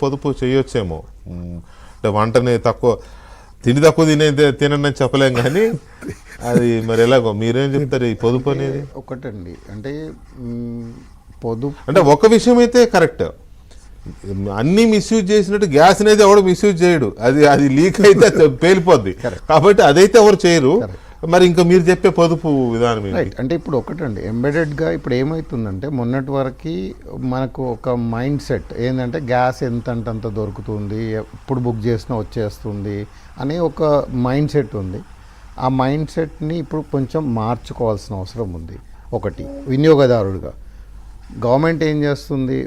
పొదుపు చేయొచ్చేమో. అంటే వంటని తక్కువ తిండి తక్కువ తినండి అని చెప్పలేం కానీ అది మరి ఎలాగో మీరేం చెప్తారు ఈ పొదుపు అనేది? ఒకటండి అంటే పొదుపు అంటే ఒక విషయం అయితే కరెక్ట్, అన్ని మిస్యూజ్ చేసినట్టు గ్యాస్ అనేది ఎవడు మిస్యూజ్ చేయడు, అది లీక్ అయితే పేలిపోద్ది కాబట్టి అదైతే ఎవరు చేయరు. మరి ఇంకా మీరు చెప్పే పొదుపు విధానం రైట్. అంటే ఇప్పుడు ఒకటండి ఎంబెడెడ్గా ఇప్పుడు ఏమవుతుందంటే మొన్నటి వరకు మనకు ఒక మైండ్ సెట్ ఏంటంటే గ్యాస్ అంత దొరుకుతుంది, ఎప్పుడు బుక్ చేసినా వచ్చేస్తుంది అనే ఒక మైండ్ సెట్ ఉంది. ఆ మైండ్ సెట్ని ఇప్పుడు కొంచెం మార్చుకోవాల్సిన అవసరం ఉంది. ఒకటి వినియోగదారుడిగా గవర్నమెంట్ ఏం చేస్తుంది,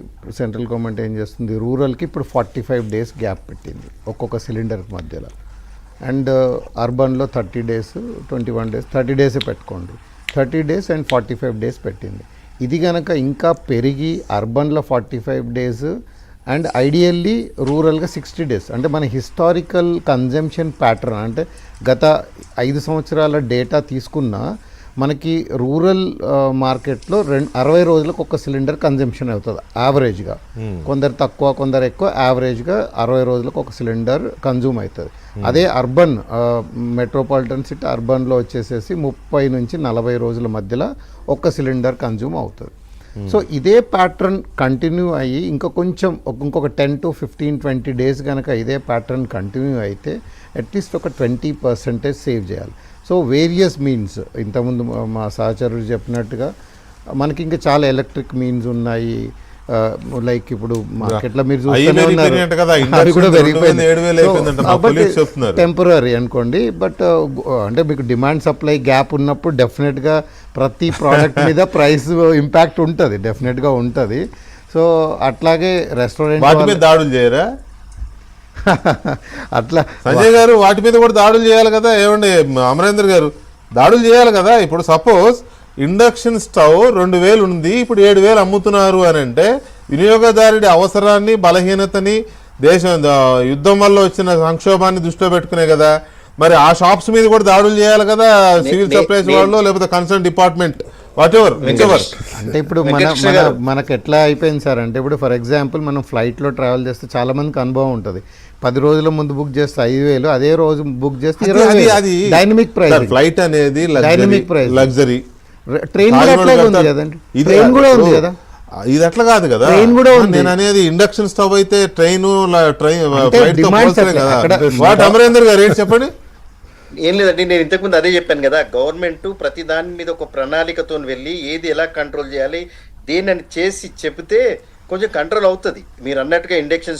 సెంట్రల్ గవర్నమెంట్ ఏం చేస్తుంది, రూరల్కి ఇప్పుడు 45 days గ్యాప్ పెట్టింది ఒక్కొక్క సిలిండర్ మధ్యలో. అండ్ అర్బన్లో 30 days, 21 days, 30 days పెట్టుకోండి, 30 days అండ్ 45 days పెట్టింది. ఇది కనుక ఇంకా పెరిగి అర్బన్లో 45 days అండ్ ఐడియల్లీ రూరల్గా 60 days, అంటే మన హిస్టారికల్ కన్జంప్షన్ ప్యాటర్న్ అంటే గత 5 సంవత్సరాల డేటా తీసుకున్నా మనకి రూరల్ మార్కెట్లో 60 రోజులకు ఒక సిలిండర్ కన్జంప్షన్ అవుతుంది యావరేజ్గా. కొందరు తక్కువ కొందరు ఎక్కువ, యావరేజ్గా 60 రోజులకు ఒక సిలిండర్ కన్జ్యూమ్ అవుతుంది. అదే అర్బన్ మెట్రోపాలిటన్ సిటీ అర్బన్లో వచ్చేసేసి 30 నుంచి 40 రోజుల మధ్యలో ఒక సిలిండర్ కన్జ్యూమ్ అవుతుంది. సో ఇదే ప్యాటర్న్ కంటిన్యూ అయ్యి ఇంకొక 10 to 15-20 days కనుక ఇదే ప్యాటర్న్ కంటిన్యూ అయితే అట్లీస్ట్ ఒక 20% సేవ్ చేయాలి. సో వేరియస్ మీన్స్ ఇంతకుముందు మా సహచరుడు చెప్పినట్టుగా మనకి ఇంకా చాలా ఎలక్ట్రిక్ మీన్స్ ఉన్నాయి. లైక్ ఇప్పుడు మార్కెట్లో మీరు చూస్తూనే ఉన్నారు అవి కూడా పెరిగిపోయింది, టెంపరీ అనుకోండి. బట్ అంటే మీకు డిమాండ్ సప్లై గ్యాప్ ఉన్నప్పుడు డెఫినెట్గా ప్రతి ప్రోడక్ట్ మీద ప్రైస్ ఇంపాక్ట్ ఉంటుంది, డెఫినెట్గా ఉంటుంది. సో అట్లాగే రెస్టారెంట్ దాడులు చేయరా అట్లా సంజయ్ గారు? వాటి మీద కూడా దాడులు చేయాలి కదా. ఏమండి అమరేంద్ర గారు, దాడులు చేయాలి కదా. ఇప్పుడు సపోజ్ ఇండక్షన్ స్టవ్ 2000 ఉంది, ఇప్పుడు 7000 అమ్ముతున్నారు అని అంటే వినియోగదారుడి అవసరాన్ని బలహీనతని దేశం యుద్ధం వల్ల వచ్చిన సంక్షోభాన్ని దృష్టిలో పెట్టుకునే కదా. మరి ఆ షాప్స్ మీద కూడా దాడులు చేయాలి కదా, సివిల్ సప్లైస్ వాళ్ళు లేకపోతే కన్సర్న్ డిపార్ట్మెంట్ వాట్ ఎవర్. అంటే ఇప్పుడు మనకు ఎట్లా అయిపోయింది సార్ అంటే ఇప్పుడు ఫర్ ఎగ్జాంపుల్ మనం ఫ్లైట్లో ట్రావెల్ చేస్తే చాలా మందికి అనుభవం ఉంటుంది. 10 రోజుల ముందు బుక్ చేస్తే 5000, అదే రోజు బుక్ చేస్తే 20,000. Dynamic price. ఫ్లైట్ అనేది డైనమిక్ ప్రైస్, లగ్జరీ. ట్రైన్ కూడా అట్లాగే ఉంది కదండి, ట్రైన్ కూడా ఉంది కదా. ఇది అట్లా కాదు కదా, ట్రైన్ కూడా ఉంది. నేను అనేది ఇండక్షన్ స్టవ్ అయితే ట్రైన్ వాట్ అమరేందర్ గారు ఏంటి చెప్పండి? ఏం లేదండి, నేను ఇంతకుముందు అదే చెప్పాను కదా, గవర్నమెంట్ ప్రతి దాని మీద ఒక ప్రణాళికతో వెళ్ళి ఏది ఎలా కంట్రోల్ చేయాలి దేని చేసి చెబితే కొంచెం కంట్రోల్ అవుతుంది. మీరు అన్నట్టుగా ఇండక్షన్